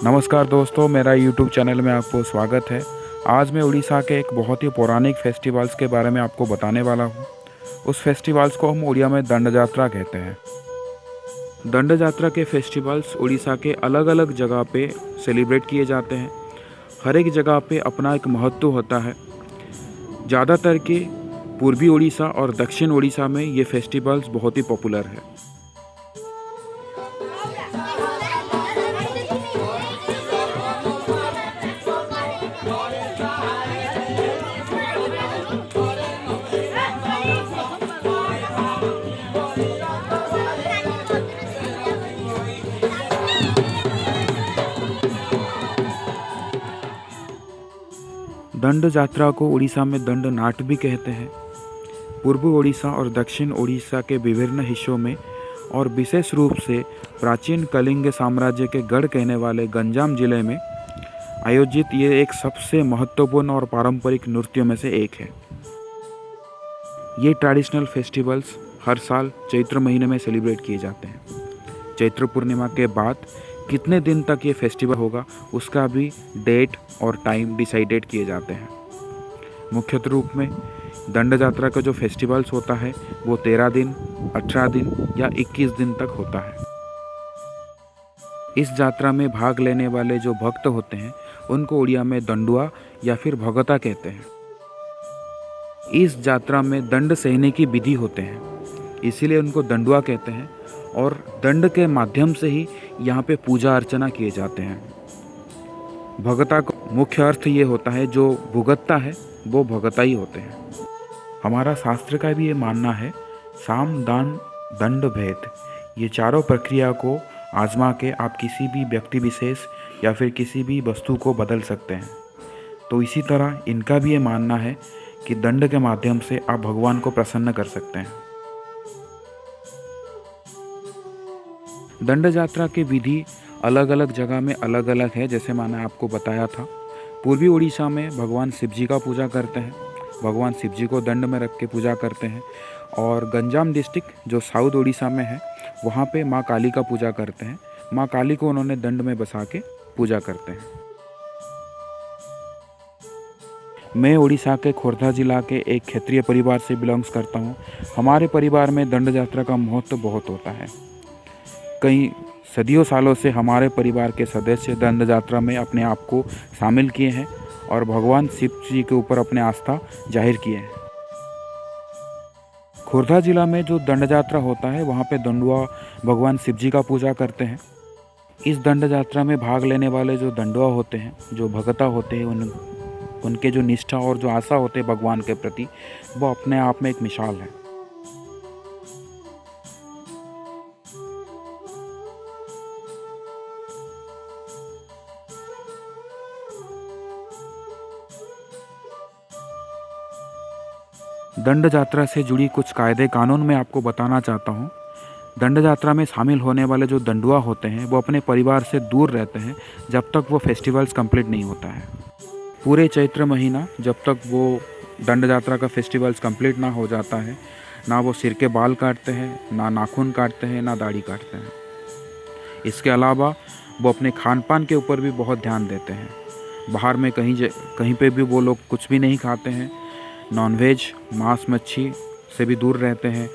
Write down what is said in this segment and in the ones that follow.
नमस्कार दोस्तों, मेरा YouTube चैनल में आपको स्वागत है। आज मैं उड़ीसा के एक बहुत ही पौराणिक फेस्टिवल्स के बारे में आपको बताने वाला हूँ। उस फेस्टिवल्स को हम उड़िया में दंड यात्रा कहते हैं। दंड यात्रा के फेस्टिवल्स उड़ीसा के अलग अलग जगह पे सेलिब्रेट किए जाते हैं। हर एक जगह पे अपना एक महत्व होता है। ज़्यादातर के पूर्वी उड़ीसा और दक्षिण उड़ीसा में ये फेस्टिवल्स बहुत ही पॉपुलर है। दंड यात्रा को उड़ीसा में दंड नाट भी कहते हैं। पूर्वी उड़ीसा और दक्षिण उड़ीसा के विभिन्न हिस्सों में और विशेष रूप से प्राचीन कलिंग साम्राज्य के गढ़ कहने वाले गंजाम जिले में आयोजित ये एक सबसे महत्वपूर्ण और पारंपरिक नृत्यों में से एक है। ये ट्रेडिशनल फेस्टिवल्स हर साल चैत्र महीने में सेलिब्रेट किए जाते हैं। चैत्र पूर्णिमा के बाद कितने दिन तक ये फेस्टिवल होगा उसका भी डेट और टाइम डिसाइडेड किए जाते हैं। मुख्य रूप में दंड यात्रा का जो फेस्टिवल्स होता है वो 13 दिन, 18 दिन या 21 दिन तक होता है। इस यात्रा में भाग लेने वाले जो भक्त होते हैं उनको उड़िया में दंडुआ या फिर भगता कहते हैं। इस यात्रा में दंड सहने की विधि होते हैं, इसीलिए उनको दंडुआ कहते हैं। और दंड के माध्यम से ही यहाँ पे पूजा अर्चना किए जाते हैं। भगता का मुख्य अर्थ ये होता है जो भुगतता है वो भगता ही होते हैं। हमारा शास्त्र का भी ये मानना है, साम दान दंड भेद, ये चारों प्रक्रिया को आजमा के आप किसी भी व्यक्ति विशेष या फिर किसी भी वस्तु को बदल सकते हैं। तो इसी तरह इनका भी ये मानना है कि दंड के माध्यम से आप भगवान को प्रसन्न कर सकते हैं। दंड यात्रा की विधि अलग अलग जगह में अलग अलग है। जैसे मैंने आपको बताया था, पूर्वी उड़ीसा में भगवान शिव जी का पूजा करते हैं, भगवान शिव जी को दंड में रख के पूजा करते हैं। और गंजाम डिस्ट्रिक्ट जो साउथ उड़ीसा में है वहाँ पे माँ काली का पूजा करते हैं। माँ काली को उन्होंने दंड में बसा के पूजा करते हैं। मैं उड़ीसा के खोर्धा जिला के एक क्षेत्रीय परिवार से बिलोंग्स करता हूँ। हमारे परिवार में दंड यात्रा का महत्व बहुत होता है। कई सदियों सालों से हमारे परिवार के सदस्य दंड यात्रा में अपने आप को शामिल किए हैं और भगवान शिव जी के ऊपर अपने आस्था जाहिर किए हैं। खोर्धा जिला में जो दंड यात्रा होता है वहाँ पे दंडुआ भगवान शिव जी का पूजा करते हैं। इस दंड यात्रा में भाग लेने वाले जो दंडुआ होते हैं, जो भगता होते हैं, उनके जो निष्ठा और जो आशा होते हैं भगवान के प्रति, वो अपने आप में एक मिसाल है। दंड यात्रा से जुड़ी कुछ कायदे कानून मैं आपको बताना चाहता हूँ। दंड यात्रा में शामिल होने वाले जो दंडुआ होते हैं वो अपने परिवार से दूर रहते हैं जब तक वो फेस्टिवल्स कंप्लीट नहीं होता है। पूरे चैत्र महीना जब तक वो दंड यात्रा का फेस्टिवल्स कंप्लीट ना हो जाता है, ना वो सिर के बाल काटते हैं, ना नाखून काटते हैं, ना दाढ़ी काटते हैं। इसके अलावा वो अपने खान पान के ऊपर भी बहुत ध्यान देते हैं। बाहर में कहीं पे भी वो लोग कुछ भी नहीं खाते हैं। नॉनवेज, मांस मच्छी से भी दूर रहते हैं,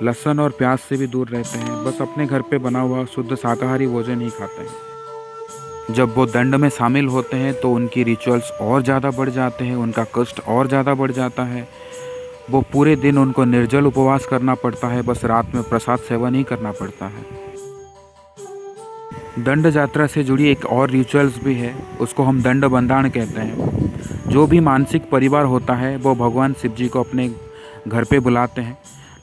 लहसुन और प्याज से भी दूर रहते हैं। बस अपने घर पे बना हुआ शुद्ध शाकाहारी भोजन ही खाते हैं। जब वो दंड में शामिल होते हैं तो उनकी रिचुअल्स और ज़्यादा बढ़ जाते हैं, उनका कष्ट और ज़्यादा बढ़ जाता है। वो पूरे दिन उनको निर्जल उपवास करना पड़ता है, बस रात में प्रसाद सेवन ही करना पड़ता है। दंड यात्रा से जुड़ी एक और रिचुअल्स भी है, उसको हम दंड बंदाण कहते हैं। जो भी मानसिक परिवार होता है वो भगवान शिव जी को अपने घर पे बुलाते हैं।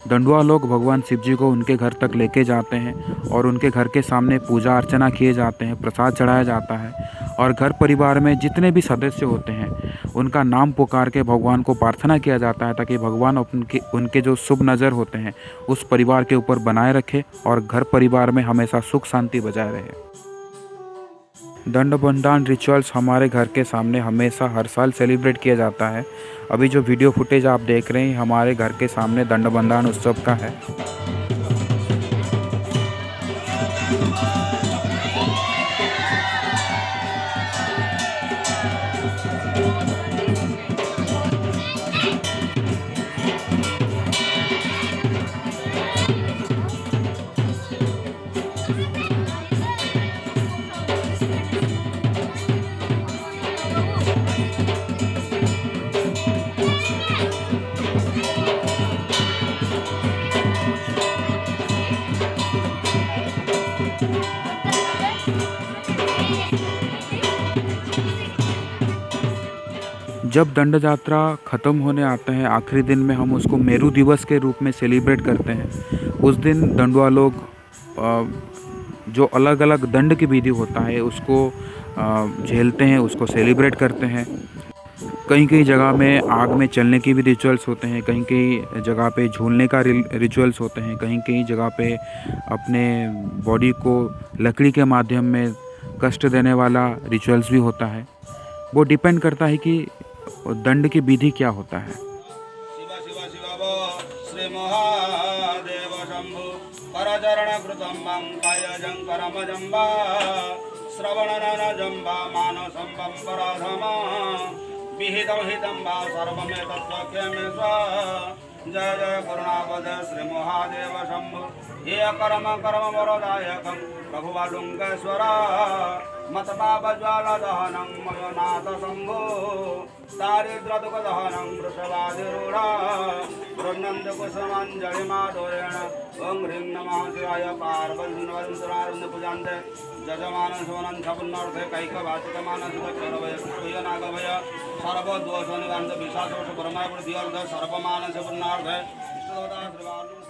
दंडुआ लोग भगवान शिव जी को उनके घर तक लेके जाते हैं और उनके घर के सामने पूजा अर्चना किए जाते हैं, प्रसाद चढ़ाया जाता है। और घर परिवार में जितने भी सदस्य होते हैं उनका नाम पुकार के भगवान को प्रार्थना किया जाता है ताकि भगवान उनके जो शुभ नज़र होते हैं उस परिवार के ऊपर बनाए रखे और घर परिवार में हमेशा सुख शांति बजाए रहे। दंड बंदाण रिचुअल्स हमारे घर के सामने हमेशा हर साल सेलिब्रेट किया जाता है। अभी जो वीडियो फुटेज आप देख रहे हैं हमारे घर के सामने दंड बंदाण उत्सव का है। जब दंड यात्रा ख़त्म होने आता है आखिरी दिन में हम उसको मेरू दिवस के रूप में सेलिब्रेट करते हैं। उस दिन दंडुआ लोग जो अलग अलग दंड की विधि होता है उसको झेलते हैं, उसको सेलिब्रेट करते हैं। कहीं कहीं जगह में आग में चलने की भी रिचुअल्स होते हैं, कहीं कहीं जगह पे झूलने का रिचुअल्स होते हैं, कहीं कहीं जगह पे अपने बॉडी को लकड़ी के माध्यम में कष्ट देने वाला रिचुअल्स भी होता है। वो डिपेंड करता है कि दंड की विधि क्या होता है। शिव शिव शिव श्री महादेव शंभु करचरण कृतं कायजं करमजंबा श्रवणनन जंबा मानसंबं पराधमा विहितं हितं वा सर्वमेतत्त्वख्यमे स्वा। जय जय करुणापद श्री महादेव शंभु हे कर्म कर्म वरदायकं प्रभुवालुंकेश्वरा मतपापज्वाला दहनं मयोनाथ शंभो दारिद्र्यदुःखदहनं वृषभाधिरूढा गृह्णन्ति कुसुमाञ्जलिमाधुरेण ॐ ह्रीं नमः शिवाय पार्वतीनवरन्दपुजान्ते जजमानसवनं छपुन्नर्थे कैकवाचिकमानसिकचरवय सर्वदोषनिवान्त विशासोष परमाय बुद्धिर्थ सर्वमानसपुन्नार्थे इष्टदेवता श्रीवालु।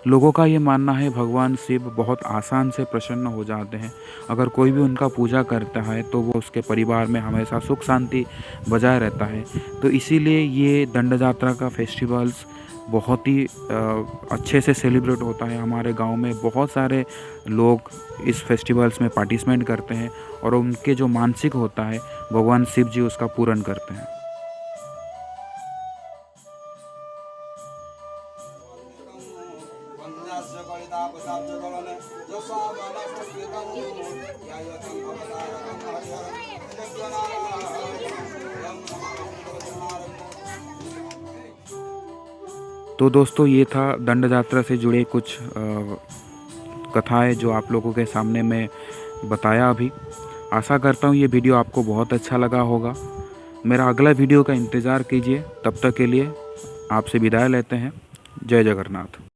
लोगों का ये मानना है भगवान शिव बहुत आसान से प्रसन्न हो जाते हैं। अगर कोई भी उनका पूजा करता है तो वो उसके परिवार में हमेशा सुख शांति बजाय रहता है। तो इसीलिए ये दंड यात्रा का फेस्टिवल्स बहुत ही अच्छे से सेलिब्रेट होता है। हमारे गांव में बहुत सारे लोग इस फेस्टिवल्स में पार्टिसिपेट करते हैं और उनके जो मानसिक होता है भगवान शिव जी उसका पूर्ण करते हैं। तो दोस्तों ये था दंड यात्रा से जुड़े कुछ कथाएं जो आप लोगों के सामने मैं बताया अभी। आशा करता हूँ ये वीडियो आपको बहुत अच्छा लगा होगा। मेरा अगला वीडियो का इंतज़ार कीजिए। तब तक के लिए आपसे विदाई लेते हैं। जय जगन्नाथ।